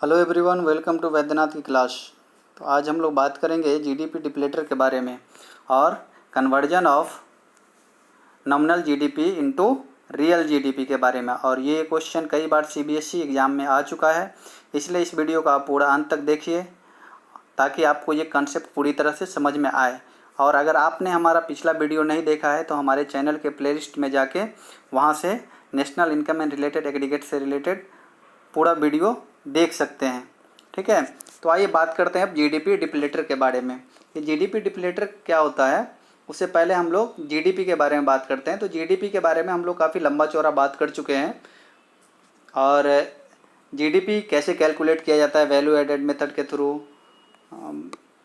Hello everyone, welcome to Vaidyanath की class. तो आज हम लोग बात करेंगे जीडीपी डिप्लेटर के बारे में और conversion of nominal GDP into real GDP के बारे में। और ये क्वेश्चन कई बार सीबीएसई एग्ज़ाम में आ चुका है, इसलिए इस वीडियो को आप पूरा अंत तक देखिए ताकि आपको ये कंसेप्ट पूरी तरह से समझ में आए। और अगर आपने हमारा पिछला वीडियो नहीं देखा है तो हमारे चैनल के प्लेलिस्ट में जाके वहाँ से national income and related aggregate से रिलेटेड पूरा वीडियो देख सकते हैं। ठीक है, तो आइए बात करते हैं अब जीडीपी डिप्लेटर के बारे में। ये जीडीपी डिप्लेटर क्या होता है, उससे पहले हम लोग जीडीपी के बारे में बात करते हैं। तो जीडीपी के बारे में हम लोग काफ़ी लंबा चौड़ा बात कर चुके हैं। और जीडीपी कैसे कैलकुलेट किया जाता है, वैल्यू एडेड मेथड के थ्रू,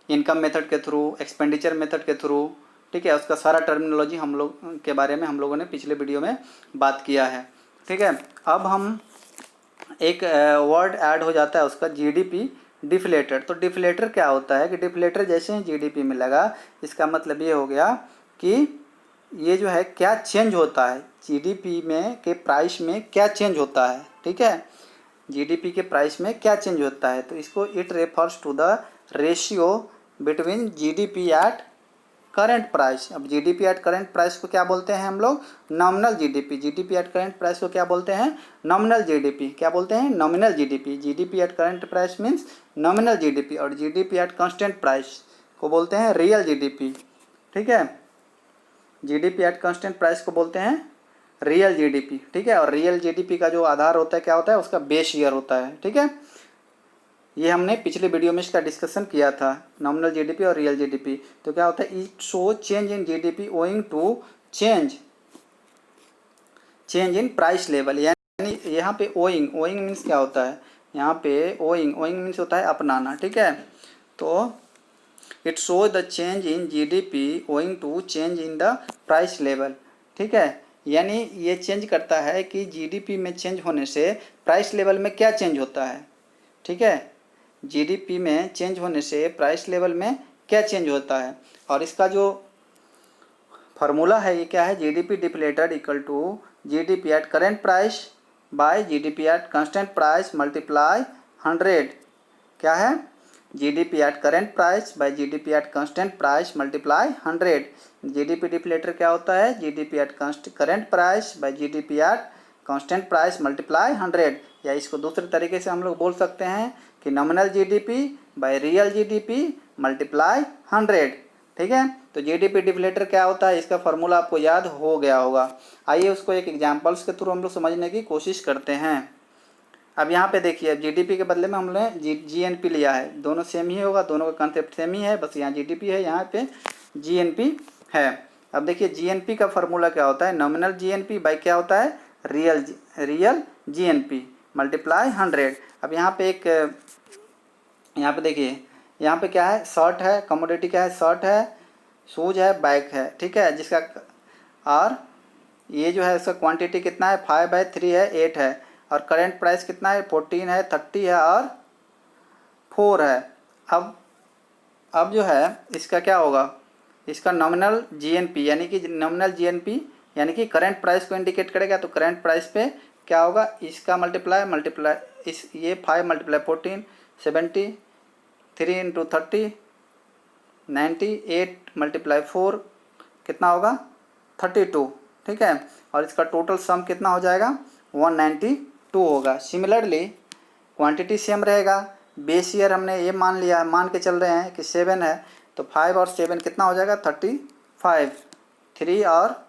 इनकम मेथड के थ्रू, एक्सपेंडिचर मेथड के थ्रू। ठीक है, उसका सारा टर्मिनोलॉजी हम लोग के बारे में हम लोगों ने पिछले वीडियो में बात किया है। ठीक है, अब हम एक वर्ड ऐड हो जाता है उसका, जीडीपी डिफ्लेटर। तो डिफ्लेटर क्या होता है कि डिफ्लेटर जैसे ही जीडीपी में लगा, इसका मतलब ये हो गया कि ये जो है क्या चेंज होता है जीडीपी में के प्राइस में, क्या चेंज होता है। ठीक है, जीडीपी के प्राइस में क्या चेंज होता है, तो इसको it refers to the ratio between GDP at current price. अब जीडीपी एट करेंट प्राइस को क्या बोलते हैं हम लोग, nominal GDP. GDP at current price को क्या बोलते हैं, नॉमिनल जीडीपी। क्या बोलते हैं, nominal GDP. GDP at current price means nominal GDP, और जीडीपी एट कांस्टेंट प्राइस को बोलते हैं रियल जीडीपी। ठीक है, जीडीपी एट कांस्टेंट प्राइस को बोलते हैं रियल जीडीपी। ठीक है, और रियल जीडीपी का जो आधार होता है क्या होता है, उसका बेस ईयर होता है। ठीक है, ये हमने पिछले वीडियो में इसका डिस्कशन किया था, नॉमिनल जीडीपी और रियल जीडीपी। तो क्या होता है, it show change in GDP owing to change in price level. यानी यहाँ पे ओइंग मीन्स क्या होता है, यहाँ पे ओइंग मीन्स होता है अपनाना। ठीक है, तो it show the change in GDP owing to change in the price level. ठीक है, यानी ये चेंज करता है कि जीडीपी में चेंज होने से प्राइस लेवल में क्या चेंज होता है। ठीक है, जीडीपी में चेंज होने से प्राइस लेवल में क्या चेंज होता है। और इसका जो फार्मूला है ये क्या है, GDP deflator equal to GDP at current price by GDP at constant price multiply 100। क्या है, GDP at current price by GDP at constant price multiply 100। GDP deflator क्या होता है, GDP at current price by GDP at constant price multiply 100। या इसको दूसरे तरीके से हम लोग बोल सकते हैं कि nominal GDP by real GDP multiply 100। ठीक है, तो जीडीपी डिप्लेटर क्या होता है, इसका फॉर्मूला आपको याद हो गया होगा। आइए उसको एक एग्जांपल्स के थ्रू हम लोग समझने की कोशिश करते हैं। अब यहाँ पे देखिए, जीडीपी के बदले में हमने जीएनपी लिया है, दोनों सेम ही होगा, दोनों का कंसेप्ट सेम ही है, बस यहाँ जीडीपी है, यहाँ पे जीएनपी है। अब देखिए जीएनपी का फॉर्मूला क्या होता है, नॉमिनल जीएनपी बाई क्या होता है, रियल जीएनपी मल्टीप्लाई 100। अब यहाँ पे एक, यहाँ पे देखिए, यहाँ पे क्या है, शर्ट है, कमोडिटी क्या है, शर्ट है, शूज है, बैग है। ठीक है, जिसका और ये जो है इसका क्वांटिटी कितना है, 5/3 है, 8 है, और करेंट प्राइस कितना है, 14 है, 30 है और 4 है। अब जो है इसका क्या होगा, इसका नॉमिनल जीएनपी यानी कि नॉमिनल जीएनपी यानी कि करंट प्राइस को इंडिकेट करेगा। तो करंट प्राइस पे क्या होगा, इसका मल्टीप्लाई इस ये 5 × 14 70, 3 × 30 90, 8 × 4 कितना होगा, 32। ठीक है, और इसका टोटल सम कितना हो जाएगा, 192 होगा। सिमिलरली क्वांटिटी सेम रहेगा, बेस ईयर हमने ये मान लिया, मान के चल रहे हैं कि 7 है, तो 5 और 7 कितना हो जाएगा, 35, 3 और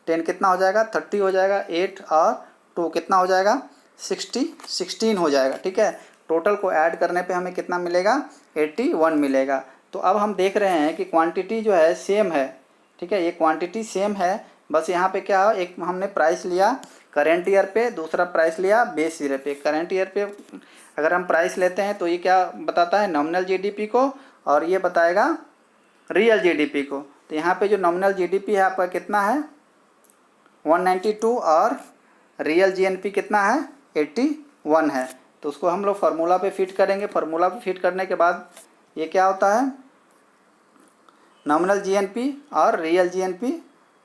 10 कितना हो जाएगा, 30 हो जाएगा, 8 और 2 कितना हो जाएगा, 16 हो जाएगा। ठीक है, टोटल को ऐड करने पे हमें कितना मिलेगा, 81 मिलेगा। तो अब हम देख रहे हैं कि क्वांटिटी जो है सेम है। ठीक है, ये क्वांटिटी सेम है, बस यहाँ पे क्या है, एक हमने प्राइस लिया करेंट ईयर पे, दूसरा प्राइस लिया बेस ईयर पे। करेंट ईयर पे अगर हम प्राइस लेते हैं तो ये क्या बताता है, नॉमिनल जीडीपी को, और ये बताएगा रियल जीडीपी को। तो यहाँ पे जो नॉमिनल जीडीपी है आपका कितना है, 192, और रियल जीएनपी कितना है, 81 है। तो उसको हम लोग फार्मूला पे फिट करेंगे। फार्मूला पे फिट करने के बाद ये क्या होता है, नॉमिनल जीएनपी और रियल जीएनपी।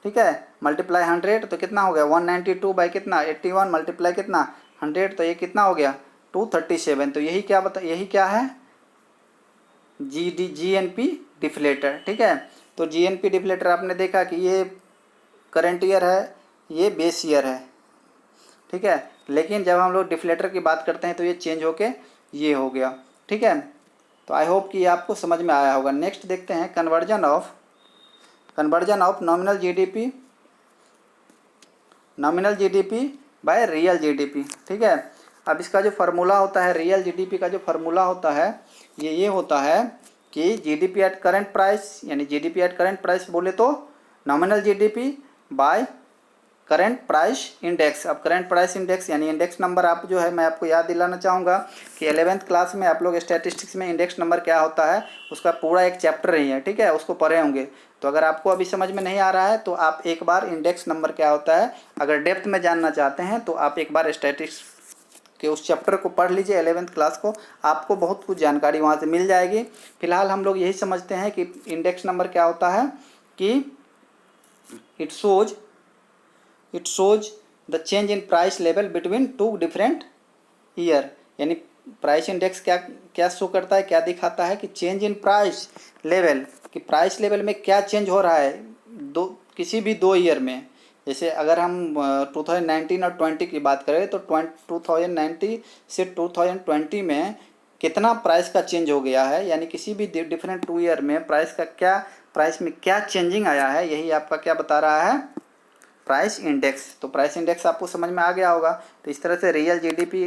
ठीक है, मल्टीप्लाई 100, तो कितना हो गया, 192 बाई कितना, 81 मल्टीप्लाई कितना 100, तो ये कितना हो गया, 237। तो यही क्या है, GNP डिफ्लेटर, ठीक है। तो GNP डिफ्लेटर आपने देखा कि ये करंट ईयर है, ये बेस ईयर है, ठीक है। लेकिन जब हम लोग डिफ्लेटर की बात करते हैं तो ये चेंज होके ये हो गया, ठीक है। तो आई होप कि ये आपको समझ में आया होगा। नेक्स्ट देखते हैं conversion of nominal GDP by real GDP, ठीक है। अब इसका जो फार्मूला होता है, रियल जीडीपी का जो फार्मूला होता है ये होता है कि जीडीपी एट करंट प्राइस, यानी जीडीपी एट करंट प्राइस बोले तो nominal GDP by current price index. अब करंट प्राइस इंडेक्स यानी इंडेक्स नंबर आप जो है, मैं आपको याद दिलाना चाहूँगा कि 11th क्लास में आप लोग स्टैटिस्टिक्स में इंडेक्स नंबर क्या होता है उसका पूरा एक चैप्टर ही है, ठीक है, उसको पढ़े होंगे। तो अगर आपको अभी समझ में नहीं आ रहा है तो आप एक बार इंडेक्स नंबर क्या होता है अगर डेप्थ में जानना चाहते हैं तो आप एक बार स्टैटिस्टिक्स के उस चैप्टर को पढ़ लीजिए 11th क्लास को, आपको बहुत कुछ जानकारी वहाँ से मिल जाएगी। फिलहाल हम लोग यही समझते हैं कि इंडेक्स नंबर क्या होता है कि it shows the change in price level between two different year. यानी प्राइस इंडेक्स क्या शो करता है, क्या दिखाता है कि चेंज इन प्राइस लेवल, कि प्राइस लेवल में क्या चेंज हो रहा है किसी भी दो ईयर में। जैसे अगर हम 2019 और 20 की बात करें तो 2019 से 2020 में कितना प्राइस का चेंज हो गया है, यानी किसी भी डिफरेंट 2 ईयर में प्राइस में क्या चेंजिंग आया है, यही आपका क्या बता रहा है, प्राइस इंडेक्स। तो प्राइस इंडेक्स आपको समझ में आ गया होगा। तो इस तरह से रियल जीडीपी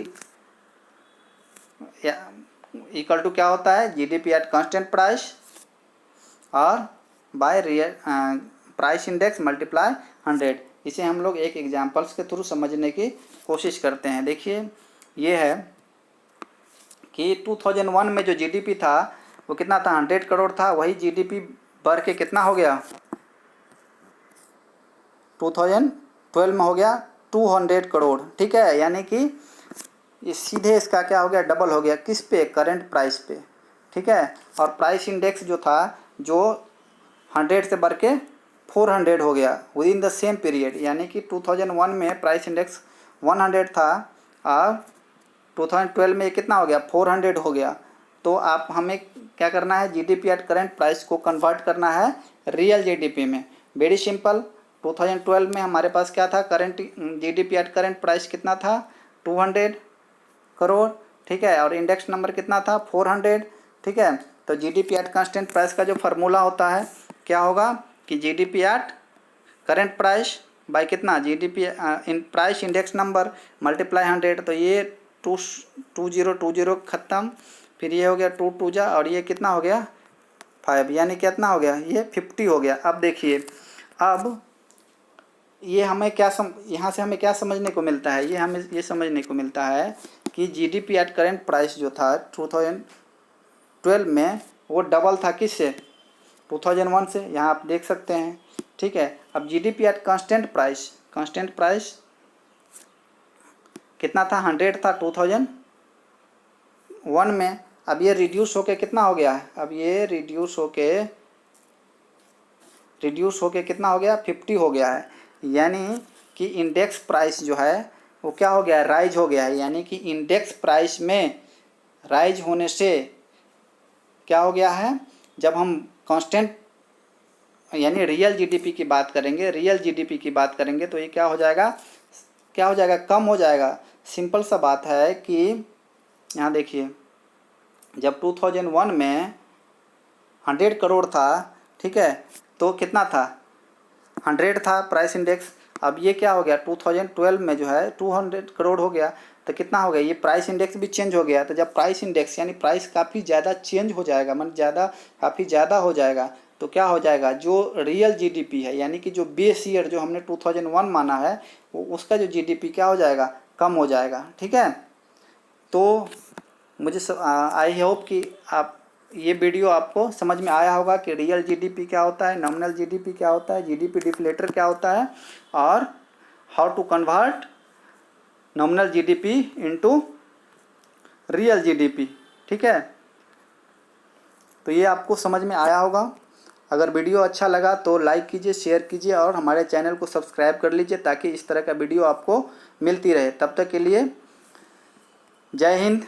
इक्वल टू क्या होता है, जीडीपी एट कांस्टेंट प्राइस और by real price index multiply 100। इसे हम लोग एक एग्जांपल्स के थ्रू समझने की कोशिश करते हैं। देखिए ये है कि 2001 में जो जीडीपी था वो कितना था, 100 करोड़ था। वही जीडीपी बढ़ के कितना हो गया, 2012 में हो गया 200 करोड़, ठीक है। यानी कि ये सीधे इसका क्या हो गया, डबल हो गया। किस पे, करंट प्राइस पे, ठीक है। और प्राइस इंडेक्स जो था जो 100 से बढ़ के 400 हो गया with in the same period. यानी कि 2001 में प्राइस इंडेक्स 100 था और 2012 में कितना हो गया, 400 हो गया। तो आप हमें क्या करना है, जीडीपी एट करंट प्राइस को कन्वर्ट करना है रियल जीडीपी में। Very simple. 2012 में हमारे पास क्या था, current GDP at current price कितना था, 200 करोड़, ठीक है। और इंडेक्स नंबर कितना था, 400, ठीक है। तो जीडीपी एट कांस्टेंट प्राइस का जो फार्मूला होता है क्या होगा कि GDP at current price by कितना, GDP in price index number multiply 100। तो ये 2020 ख़त्म, फिर ये हो गया 2 2 जा, और ये कितना हो गया 5, यानी कितना हो गया, ये 50 हो गया। अब देखिए, अब ये हमें यहाँ से हमें क्या समझने को मिलता है, हमें ये समझने को मिलता है कि जीडीपी एट करंट प्राइस जो था 2012 में वो डबल था किससे, 2001 से, यहाँ आप देख सकते हैं, ठीक है। अब जीडीपी एट कांस्टेंट प्राइस कितना था, 100 था 2001 में। अब ये रिड्यूस होके कितना हो गया है, अब ये रिड्यूस होके कितना हो गया, 50 हो गया है। यानी कि इंडेक्स प्राइस जो है वो क्या हो गया है, राइज हो गया है। यानी कि इंडेक्स प्राइस में राइज होने से क्या हो गया है, जब हम कांस्टेंट यानी रियल जीडीपी की बात करेंगे तो ये क्या हो जाएगा, कम हो जाएगा। सिंपल सा बात है कि यहाँ देखिए, जब 2001 में 100 करोड़ था, ठीक है, तो कितना था, 100 था प्राइस इंडेक्स। अब ये क्या हो गया, 2012 में जो है 200 करोड़ हो गया, तो कितना हो गया, ये प्राइस इंडेक्स भी चेंज हो गया। तो जब प्राइस इंडेक्स यानी प्राइस काफ़ी ज़्यादा चेंज हो जाएगा, मतलब काफ़ी ज़्यादा हो जाएगा, तो क्या हो जाएगा, जो रियल जीडीपी है यानी कि जो बेस ईयर जो हमने 2001 माना है वो उसका जो जीडीपी क्या हो जाएगा, कम हो जाएगा, ठीक है। तो मुझे आई होप कि आप ये वीडियो आपको समझ में आया होगा कि रियल जीडीपी क्या होता है, नॉमिनल जीडीपी क्या होता है, जीडीपी डिफ्लेटर क्या होता है, और how to convert nominal GDP into real GDP, ठीक है। तो ये आपको समझ में आया होगा। अगर वीडियो अच्छा लगा तो लाइक कीजिए, शेयर कीजिए और हमारे चैनल को सब्सक्राइब कर लीजिए ताकि इस तरह का वीडियो आपको मिलती रहे। तब तक के लिए जय हिंद।